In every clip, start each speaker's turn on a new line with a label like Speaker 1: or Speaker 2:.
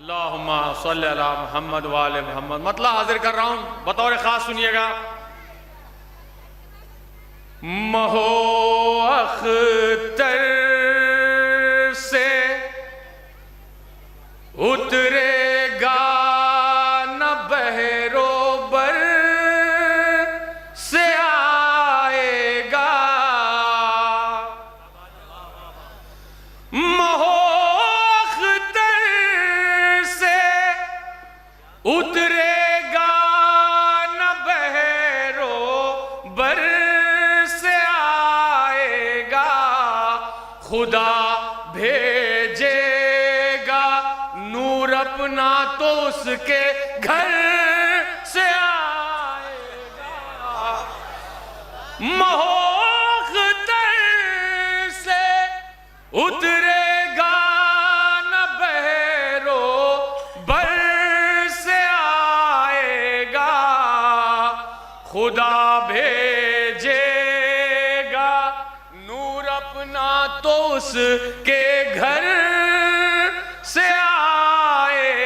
Speaker 1: अल्लाहुम्मा सल्ली अला मुहम्मद व आले मुहम्मद। मतलब हाजिर कर रहा हूं, बतौर खास सुनिएगा। महो अख्तर से उतरेगा न बहरोबर से आएगा। महो अख्तर से उतरेगा न बहरोबर से आएगा। खुदा भेजेगा नूर अपना तो उसके घर से आएगा। महो अख्तर से उतरेगा न बहरोबर से आएगा। खुदा भेजेगा नूर अपना तो उसके घर से आएगा।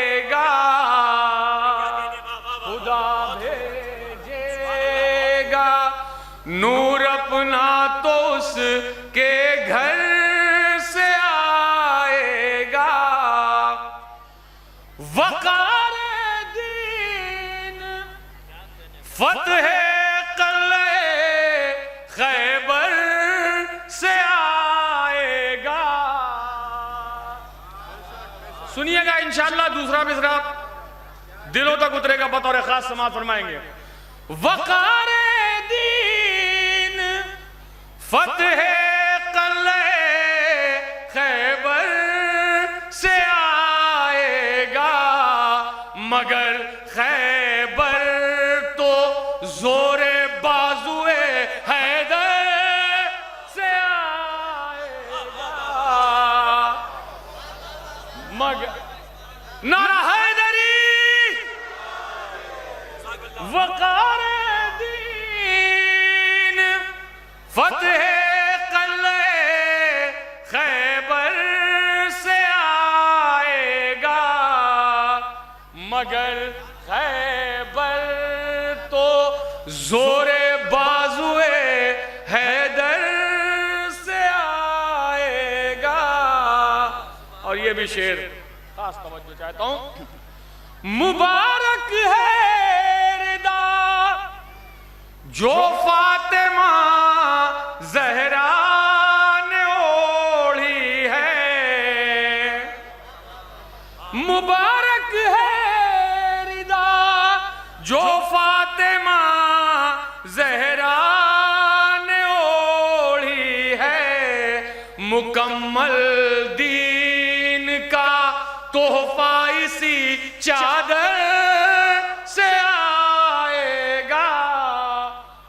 Speaker 1: खुदा भेजेगा नूर अपना तो उसके घर से आएगा। वक़ार दीन फतह क़लअ खैबर से आएगा। सुनिएगा इंशाअल्लाह दूसरा मिसरा दिलों तक उतरेगा, बतौर खास समाअत फरमाएंगे। वक़ार दीन फतह क़लअ खैबर से आएगा। मगर खैबर तो जोरे बाजुए हैदर से आएगा। मगर नारा हैदरी वक़ार दीन फतह क़लअ खैबर से आएगा। मगर खैबर तो जोरे बाजुए हैदर से आएगा। और ये भी शेर खास तवज्जो चाहता हूं। मुबारक है रिदा जो फातिमा ज़हरा ने ओढ़ी है। मुबारक है रिदा जो फातिमा ज़हरा ने ओढ़ी है। मुकम्मल दीन का तोहफा इसी चादर से आएगा।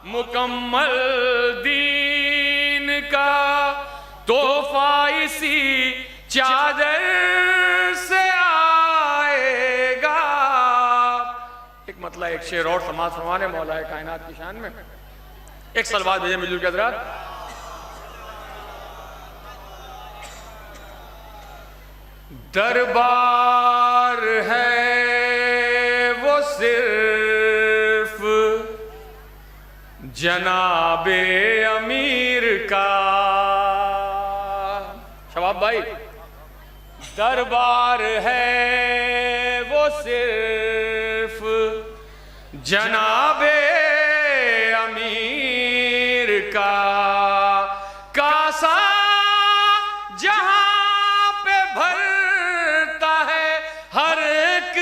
Speaker 1: मुकम्मल दीन का तोहफा इसी चादर से आएगा। एक मतलब एक शेर और समाज फरमाने मौलाए कायनात की शान में एक सलवात भेजे मिलजुल के हज़रात। दरबार है वो सिर्फ जनाबे अमीर का। शबाब भाई, दरबार है वो सिर्फ जनाबे अमीर का। कासा जहां पे भरता है हर एक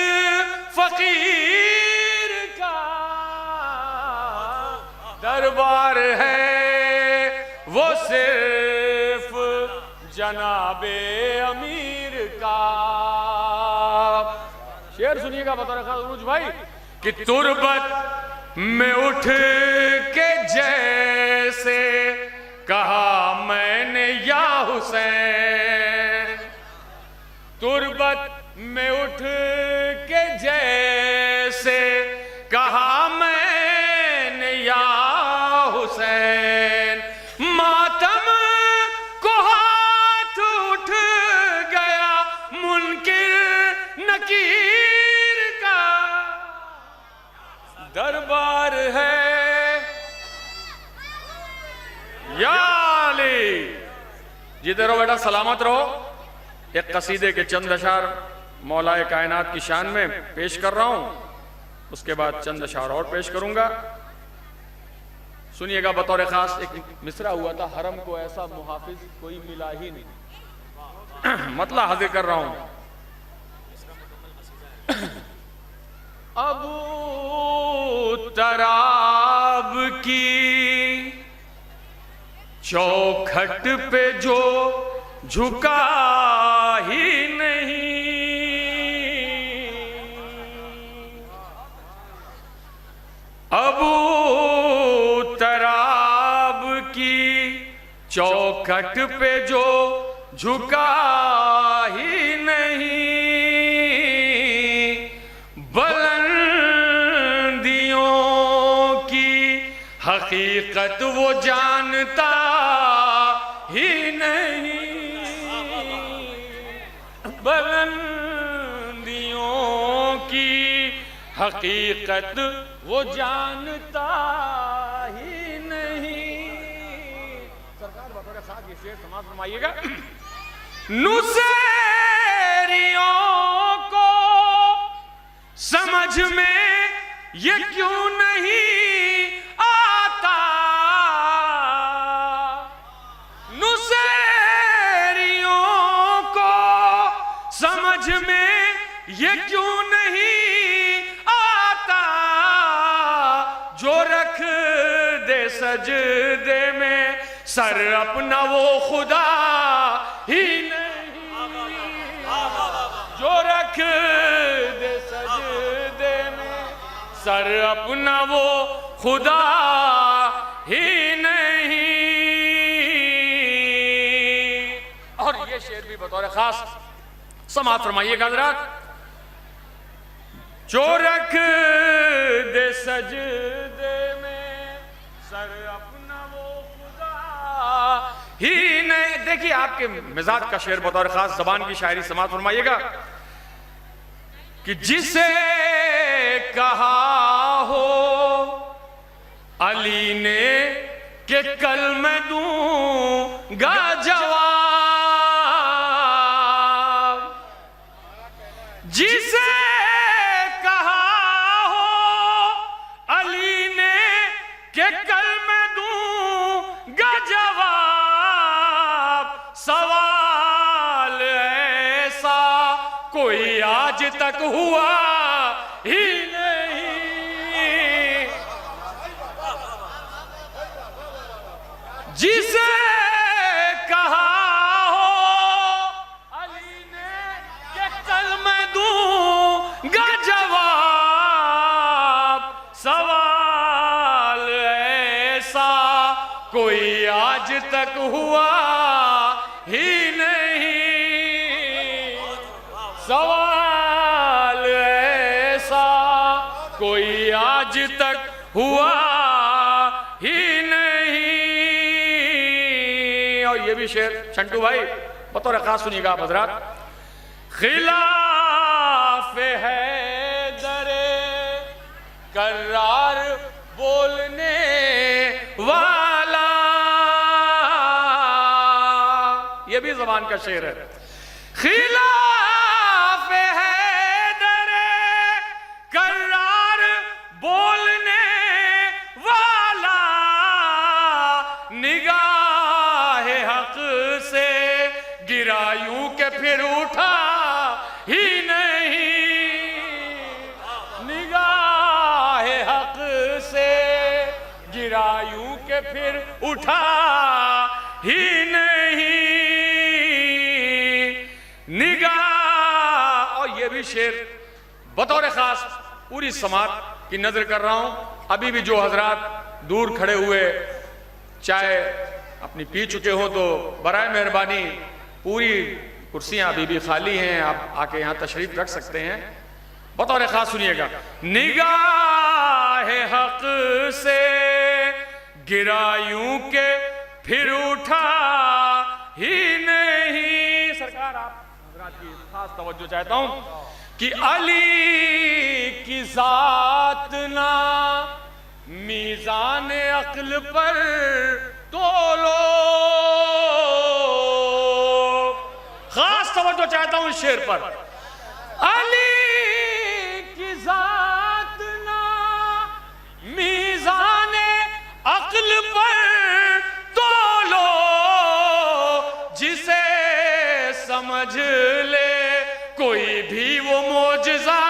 Speaker 1: फकीर का। दरबार है वो सिर्फ जनाबे अमीर का। शेर सुनिएगा बता रखा उरूज भाई कि तुरबत में उठ के जैसे कहा मैंने या हुसैन। तुरबत में उठ के जैसे कहा मैंने या हुसैन। मातम को हाथ उठ गया मुनकिर नकीर जीते रहो बेटा, सलामत रहो। एक कसीदे के चंद अशार मौलाए कायनात की शान में पेश कर रहा हूं, उसके बाद चंद अशार और पेश करूंगा। सुनिएगा बतौर खास। एक मिसरा हुआ था, हरम को ऐसा मुहाफिज कोई मिला ही नहीं। मतलब हाजिर कर रहा हूं। अबू तराब की चौखट पे जो झुका ही नहीं, अबू तराब की चौखट पे जो झुका ही नहीं, बुलंदियों की हकीकत वो जानता ही नहीं, बुलंदियों की हकीकत वो जानता ही नहीं। सरकार बतौर खास ये शेर समाप्त फरमाइएगा। नुसेरियों को समझ में ये क्यों नहीं आता, नुसेरियों को समझ में ये क्यों नहीं आता, जो रख दे सजदे में सर अपना वो खुदा ही नहीं, जो रख दे सजदे में सर अपना वो खुदा ही नहीं। और ये शेर भी बतौर खास समाप्त फरमाइएगा हज़रात। जो रख दे सजदे में सर अपना वो खुदा ही नहीं। देखिए आपके मिजाज का शेर बतौर खास जबान की शायरी समाप्त फरमाइएगा कि जिसे कहा हो अली ने कि कल मैं दूंगा जवाब, जिसे कहा हो अली ने कि कल मैं दूंगा जवाब, सवाल ऐसा कोई आज तक हुआ ही नहीं, जिसे कहा हो अली ने कि कल मैं दूंगा जवाब, सवाल ऐसा कोई आज तक हुआ ही नहीं, सवाल ऐसा कोई आज तक हुआ ही नहीं। और ये भी शेर शंटू भाई बतौर खास सुनिएगा आप हज़रात। खिलाफ है दरे कर्रार बोलने वाला, ये भी ज़बान का शेर है। खिलाफ है दरे कर्रार बोलने वाला, निगाह हक से गिरा यूं के फिर उठा ही नहीं, निगाह हक से गिरा यूं के फिर उठा ही नहीं, निगाह। और ये भी शेर बतौर खास पूरी समात की नजर कर रहा हूं। अभी भी जो हजरात दूर खड़े हुए चाय अपनी पी चुके हो तो बराए मेहरबानी पूरी कुर्सियां अभी भी खाली हैं, आप आके यहां तशरीफ रख सकते हैं। बतौर खास सुनिएगा। निगाह हक से गिरा यूं के फिर उठा ही नहीं। सरकार आप हजरात की खास तवज्जो चाहता हूं कि अली की जात ना मीज़ान अक्ल पर तोलो, तवज्जो चाहता हूं इस शेर पर। अली की जात ना मीज़ाने अक्ल पर तोलो, जिसे समझ ले कोई भी वो मोजज़ा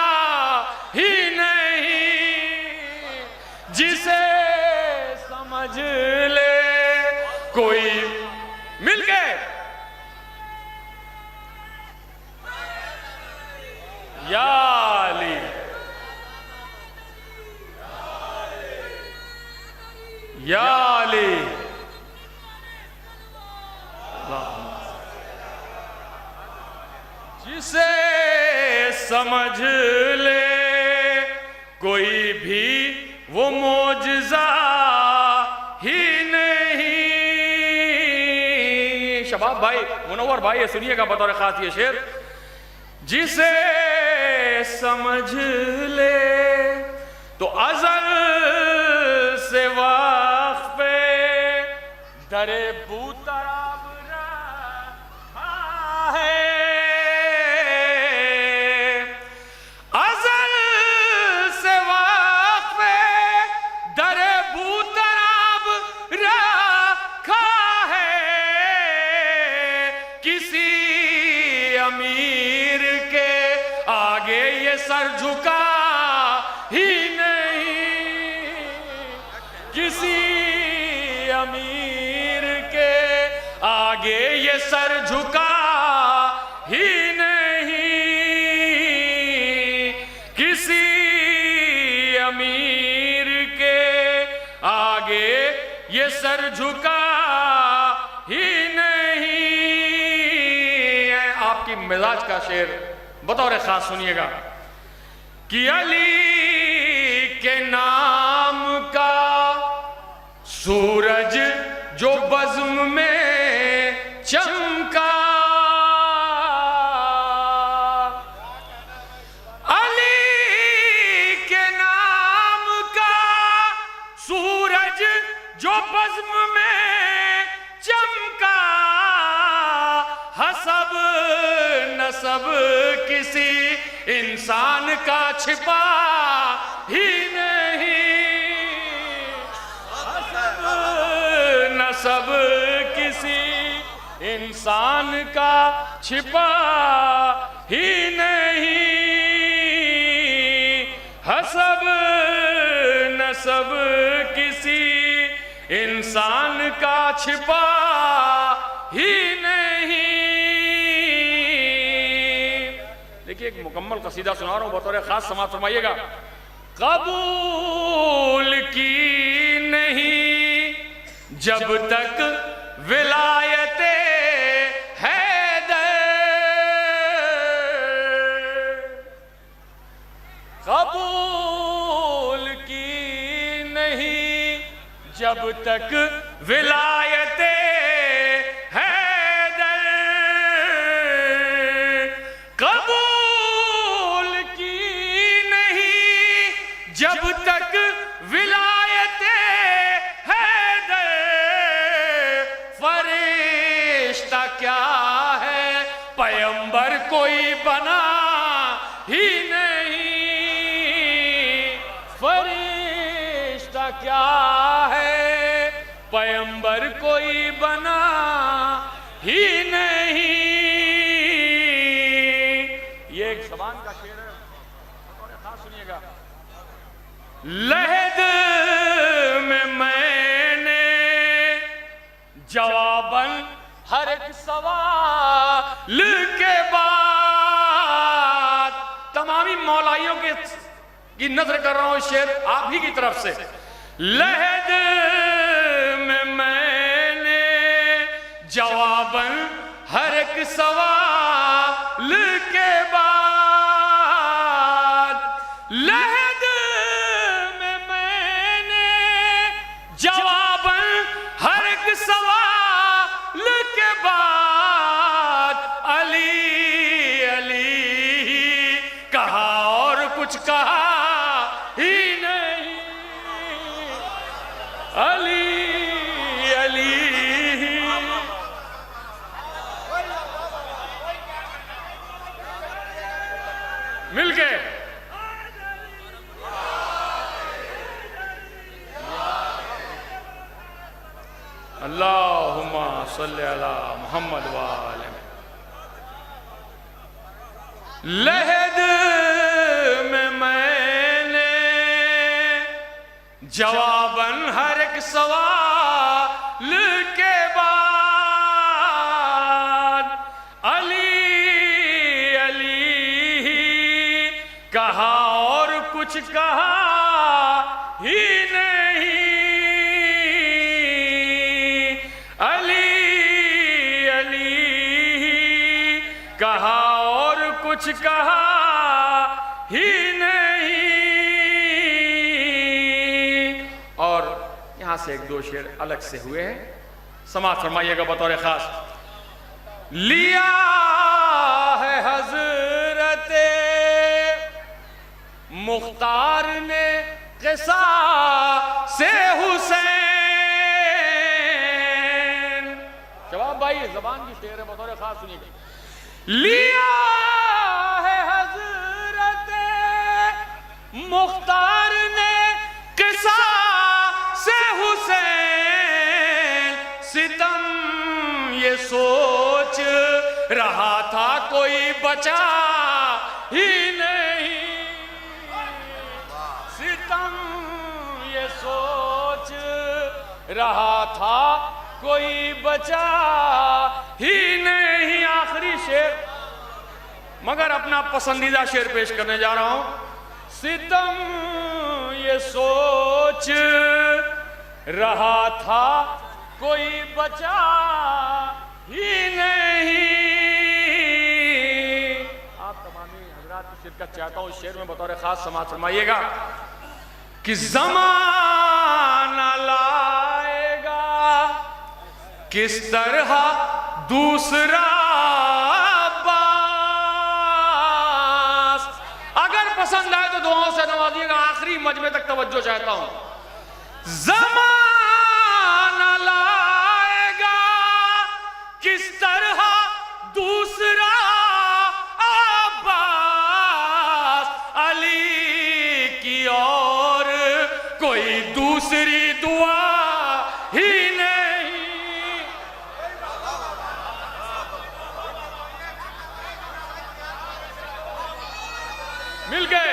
Speaker 1: ही नहीं, जिसे समझ ले कोई। मिलके या अली, या अली, जिसे समझ ले कोई भी वो मोजज़ा ही नहीं। शबाब भाई, मुनव्वर भाई, ये सुनिएगा बतौर खास ये शेर। जिसे समझ ले तो अज़ल से वाक़फ़े दरे बूतराब रहा है, अज़ल से वाक़फ़े दरे बूतराब रखा है। किसी अमीर के आगे ये सर झुका ही नहीं, किसी अमीर के आगे ये सर झुका ही नहीं, किसी अमीर के आगे ये सर झुका ही नहीं। आपकी मिजाज का शेर बतौर खास सुनिएगा कि अली के नाम का सूरज जो बज़्म में चमका, अली के नाम का सूरज जो बज़्म में चमका, हसब नसब किसी इंसान का छिपा ही नहीं, हसब नसब किसी इंसान का छिपा ही नहीं, हसब नसब किसी इंसान का छिपा ही नहीं। देखिए एक मुकम्मल कसीदा सुना रहा हूं, बतौर खास समाअत फरमाइएगा। कबूल की नहीं जब तक विलायते हैदर, कबूल की नहीं जब तक विलायते हैदर, कबूल की नहीं जब तक विलायते हैदर, फरिश्ता क्या है पैगंबर कोई बना ही नहीं, फरिश्ता क्या है पैगंबर कोई बना ही नहीं। ये एक ज़बान का शेर है, खास सुनिएगा। लहद में मैंने जवाबन हर एक सवाल के बाद, तमामी मौलाइयों की नजर कर रहा हूं शेर आप ही की तरफ से। लहद में मैंने जवाबन हर एक सवाल के बाद, लहद में मैंने जवाबन हर एक सवाल के बाद, अली अली कहा और कुछ कहा ही नहीं, अली अली मिलके अल्लाहुम्मा सल्ली अला मुहम्मद व आले लहद में मैंने जवाबन हर एक सवाल के बाद अली अली कहा और कुछ कहा ही नहीं। अली अली कहा और कुछ कहा ही नहीं। और यहां से एक दो शेर अलग से हुए हैं, समाज फरमाइएगा बतौर खास। लिया है हजरत मुख्तार ने किसा से हुसैन। जवाब भाई जबान की शेर है, बतौर खास सुनिएगा। लिया है हजरत मुख्तार ने किसा से हुसैन। सितम ये सोच रहा था कोई बचा ही नहीं। सितम ये सोच रहा था कोई बचा ही नहीं। आखिरी शेर, मगर अपना पसंदीदा शेर पेश करने जा रहा हूं। सितम ये सोच रहा था कोई बचा ही नहीं। आप तमामी हजरात की शिरकत चाहता हूं इस शेर में, बतौर खास समाज फरमाइएगा कि ज़माना लाएगा किस तरह दूसरा अब्बास। अगर पसंद आए तो दुआओं से नवाजिएगा। आखिरी मजमे तक तवज्जो चाहता हूं। ज़माना लाएगा किस तरह दूसरा अब्बास। अली की और कोई दूसरी दुआ ही नहीं। मिल गए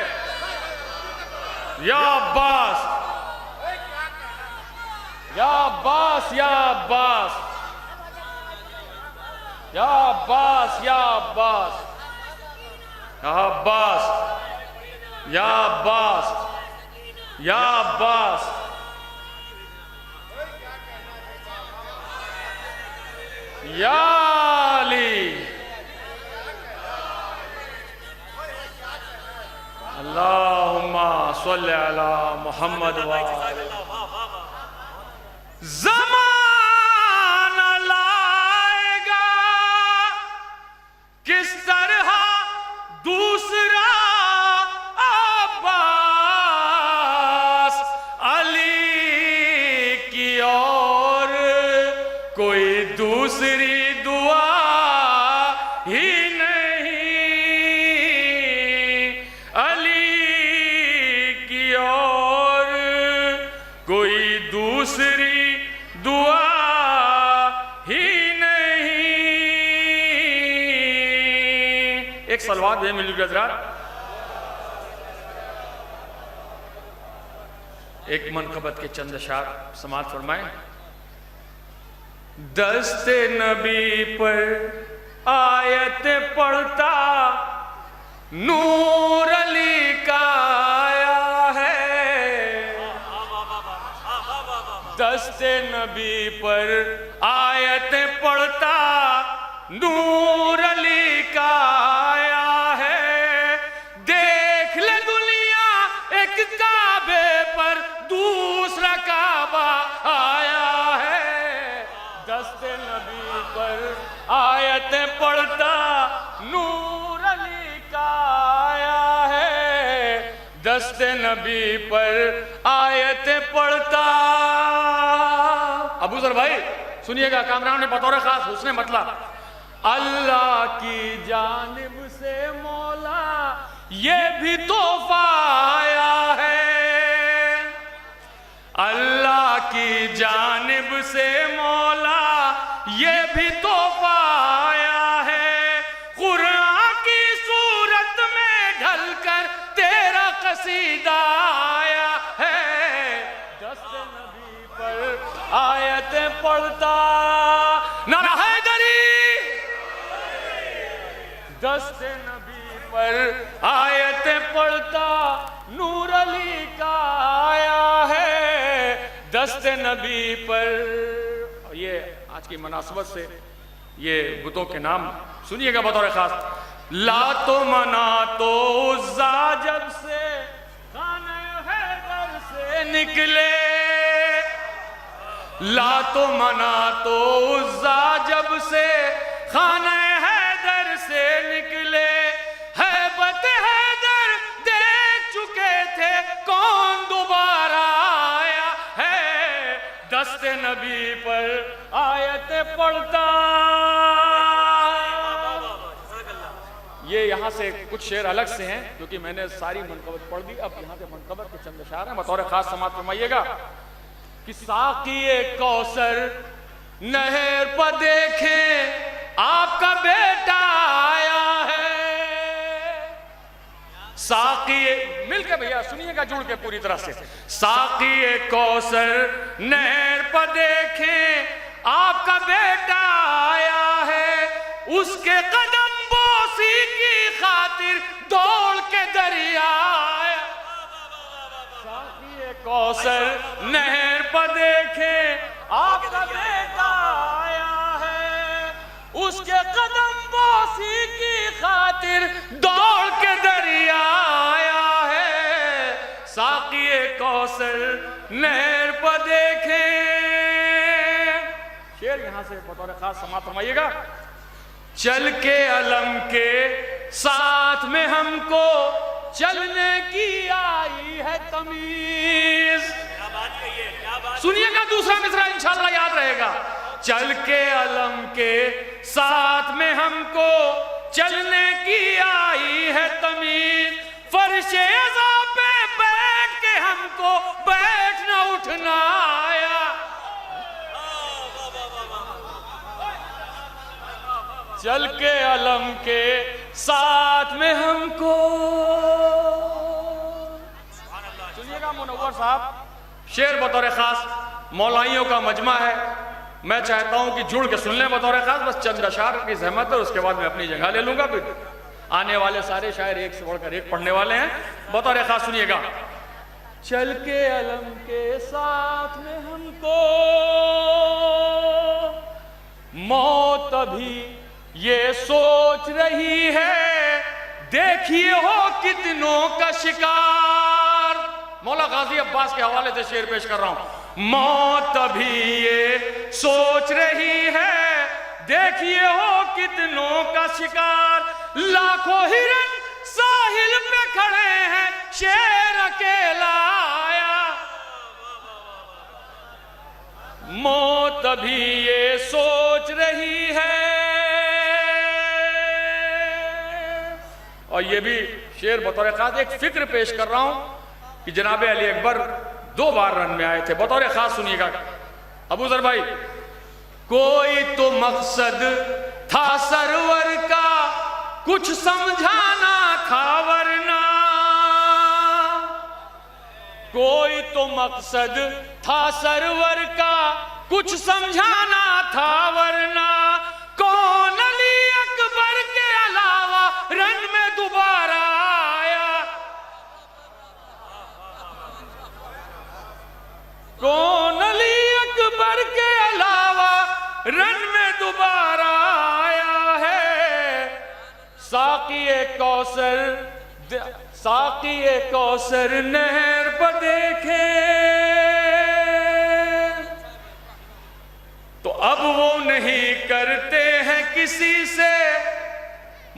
Speaker 1: या अब्बास, या अब्बास, या अब्बास, या अब्बास, या अब्बास, या अब्बास, या अब्बास, या अब्बास। या अली अल्लाहुम्मा सल्ली अला मुहम्मद व ज़माना लाएगा किस तरह दूसरा अब्बास। अली की और कोई दूसरी दुआ ही नहीं। अली की और कोई दूसरी दुआ ही नहीं। एक सलवात है मिलजुल के हज़रात। एक मनक़बत के चंद अशार समाअत फरमाएं। दस्ते नबी पर आयत पढ़ता नूर अली का आया है। दस्ते नबी पर आयत पढ़ता नूर अली का आया है। देख ले दुनिया एक काबे पर दूसरा काबा आया है। दस्ते नबी पर आयत पढ़ता नूर अली का आया है। दस्ते नबी पर आयत पढ़ता। अबू जर भाई सुनिएगा, कामरान ने बतौर खास हुस्ने मतलब। अल्लाह की जानिब से मौला ये भी तोहफा आया है अल्लाह की जानिब से मौला, ये भी तोहफा आया है। कुरान की सूरत में ढलकर तेरा कसीदा आया है। दस्ते नबी पर आयत पढ़ता नारा हैदरी, दस्ते नबी पर आयत पढ़ता नूर अली का आया है। दस्ते नबी पर ये आज की मुनासबत से ये बुतों के नाम सुनिएगा बतौर खास। लातो मना तो उज़्ज़ा जब से खाने हैदर से निकले, लातो मना तो उज़्ज़ा जब से खाने हैदर से निकले, हैबत हैदर देख चुके थे कौन दोबारा आया है। दस्ते नबी पर आयत पढ़ता। ये यहाँ से कुछ शेर अलग से हैं क्योंकि मैंने सारी मनकबत पढ़ दी। अब यहाँ से मनकबत के चंद अशार हैं, बतौर खास समात फरमाइएगा कि साक़ी कौसर नहर पर देखें आपका बेटा आया है। साक़ी मिलके भैया सुनिएगा जुड़ के पूरी तरह से। साक़ी कौसर नहर पर देखें आपका बेटा आया है, उसके कदम बोसी की खातिर दौड़ के दरिया आया। साक़ी कौसर नहर पर देखें आपका बेटा आया है, उसके कदम बोसी की खातिर दौड़ के दरिया आया है। साक़ी कौसर नहर पर देखें। शेर यहां से बतौर खास समाप्त फरमाइएगा। चल के अलम के साथ में हमको चलने की आई है तमीज।
Speaker 2: क्या बात कही है, क्या बात।
Speaker 1: सुनिएगा दूसरा मिसरा इंशाअल्लाह याद रहेगा। चल के अलम के साथ में हमको चलने की आई है तमीज, फर्शे अज़ा पे बैठ के हमको बैठना उठना आया। चल के अलम के साथ में हमको। सुनिएगा मुनव्वर साहब, शेर बतौर खास मौलाइयों का मजमा है। मैं चाहता हूं कि जुड़ के सुन लें बतौर खास, बस चंद अशार की जहमत है, उसके बाद मैं अपनी जगह ले लूंगा। फिर आने वाले सारे शायर एक से बढ़कर एक पढ़ने वाले हैं। बतौर खास सुनिएगा। चल के अलम के साथ में हमको मौत अभी ये सोच रही है, देखिए हो कितनों का शिकार। मौला गाजी अब्बास के हवाले से शेर पेश कर रहा हूं। मौत अभी ये सोच रही है, देखिए हो कितनों का शिकार। लाखों हिरन साहिल पे खड़े हैं, शेर अकेला आया। मौत अभी ये सोच रही है। और ये भी शेर बतौर खास एक फिक्र पेश कर रहा हूं कि जनाब अली अकबर 2 बार रन में आए थे। बतौर खास सुनिएगा। अबू जर भाई, कोई तो मकसद था सरवर का, कुछ समझाना था वरना। कोई तो मकसद था सरवर का, कुछ समझाना था वरना। कौन अली अकबर के अलावा रन में दोबारा आया। कौन अली अकबर के अलावा रन में दोबारा आया है। साक़ी कौसर, साक़ी कौसर नहर पर देखे तो अब वो नहीं करते हैं किसी से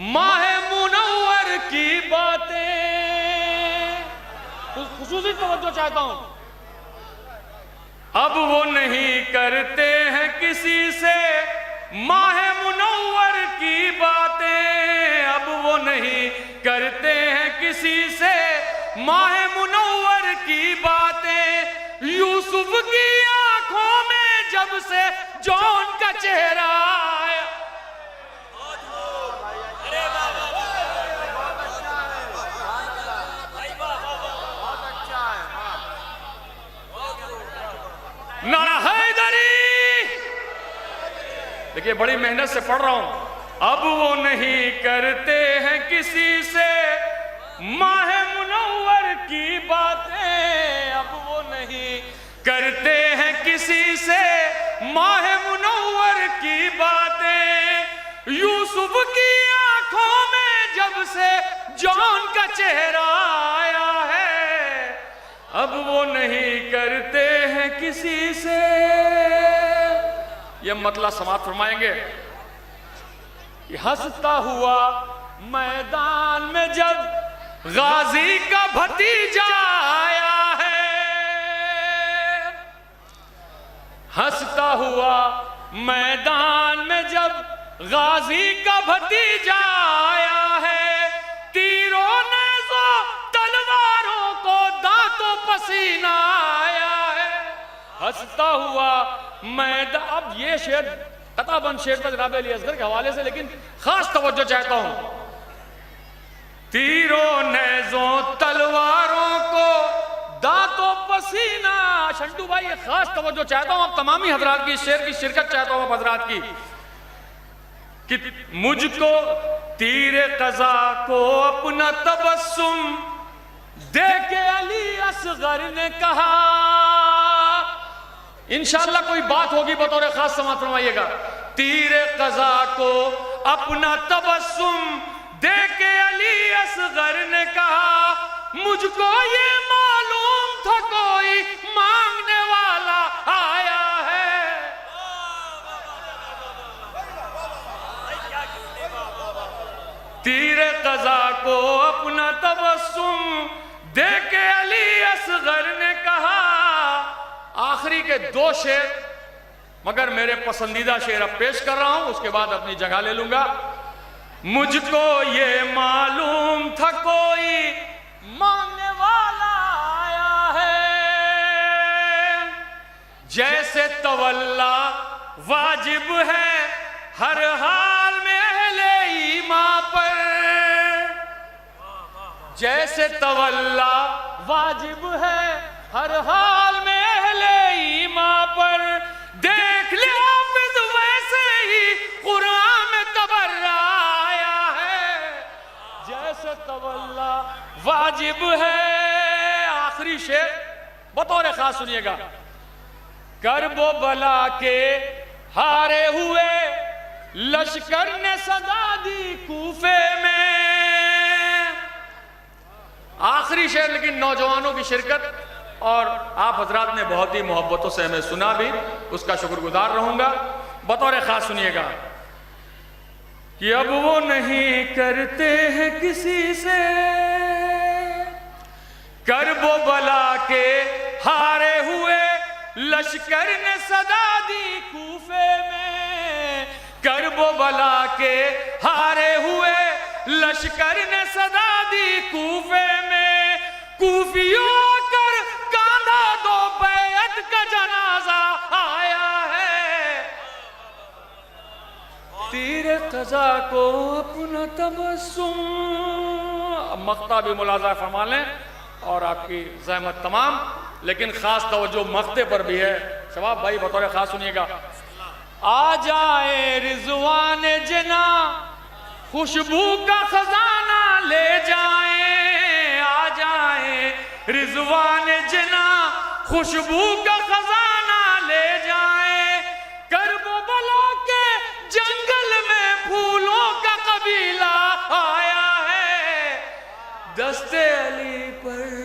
Speaker 1: माह मुनव्वर की बातें। खुसूसी तवज्जो चाहता हूं। अब वो नहीं करते हैं किसी से माह मुनव्वर की बातें। अब वो नहीं करते हैं किसी से माहे मुनव्वर की बातें। यूसुफ की आंखों में जब से जॉन का चेहरा आया, नारा हैदरी। देखिए बड़ी मेहनत से पढ़ रहा हूं। अब वो नहीं करते हैं किसी से माहे मुनव्वर की बातें। अब वो नहीं करते हैं किसी से माहे मुनव्वर की बातें। यूसुफ की आंखों में जब से जॉन का चेहरा आया है, अब वो नहीं करते हैं किसी से। ये मतलब समाप्त फरमाएंगे कि हंसता हुआ मैदान में जब गाजी का भतीजा आया है, हंसता हुआ मैदान में जब गाजी का भतीजा आया है, तीरों नेज़ों तलवारों को दांतों पसीना आया है। हंसता हुआ मैदान, अब ये शेर कताबंद शेर तक जनाब अली असगर के हवाले से, लेकिन खास तवज्जो चाहता हूं। तीरों नेज़ों तलवारों को दांतों पसीना। शंटू भाई ये खास तवज्जो चाहता हूं आप तमामी हजरात की, शेर की शिरकत चाहता हूं आप हजरात की, कि मुझको तीर कज़ा को अपना तबस्सुम देके अली असगर ने कहा। इंशाअल्लाह कोई बात होगी बतौर खास समाप्त फरमाइएगा। तीर कज़ा को अपना तबस्सुम देके अली असगर ने कहा, मुझको ये मालूम था कोई मांगने वाला आया है। तीर कज़ा को अपना तबस्सुम देके अली असगर ने कहा। आखिरी के दो शेर मगर मेरे पसंदीदा शेर अब पेश कर रहा हूं, उसके बाद अपनी जगह ले लूंगा। मुझको ये मालूम था कोई मांगने वाला आया है, जैसे तवल्ला वाजिब है हर हाल में अहले ईमान पर। जैसे तवल्ला वाजिब है हर हाल में अहले ईमान पर। देख ले हाफिज वैसे ही कुरान में तबर्रा आया है, जैसे तवल्ला वाजिब है। आखिरी शेर बतौर खास सुनिएगा। करबो बला के हारे हुए लश्कर ने सदा दी कूफे में। आखिरी शेर लेकिन नौजवानों की शिरकत और आप हजरात ने बहुत ही मोहब्बतों से हमें सुना भी, उसका शुक्रगुजार रहूंगा। बतौर खास सुनिएगा कि अब वो नहीं करते हैं किसी से करबो बला के हारे हुए लश्कर ने सदा दी कूफे में। करबो बला के हारे हुए लश्कर ने सदा दी कूफे में। कूफियों कर कांधा दो बैत का जनाजा आया है, तीर कज़ा को अपना तबस्सुम। मक्ता भी मुलाजा फरमा लें और आपकी ज़हमत तमाम, लेकिन खास तवज्जो मक्ते पर भी है। शबाब भाई बतौर खास सुनिएगा। आ जाए रिजवान जना खुशबू का खजाना ले जाए। आ जाए रिजवान जना खुशबू का खजाना ले जाए। करबो बला के जंगल में फूलों का कबीला आया है, दस्ते अली पर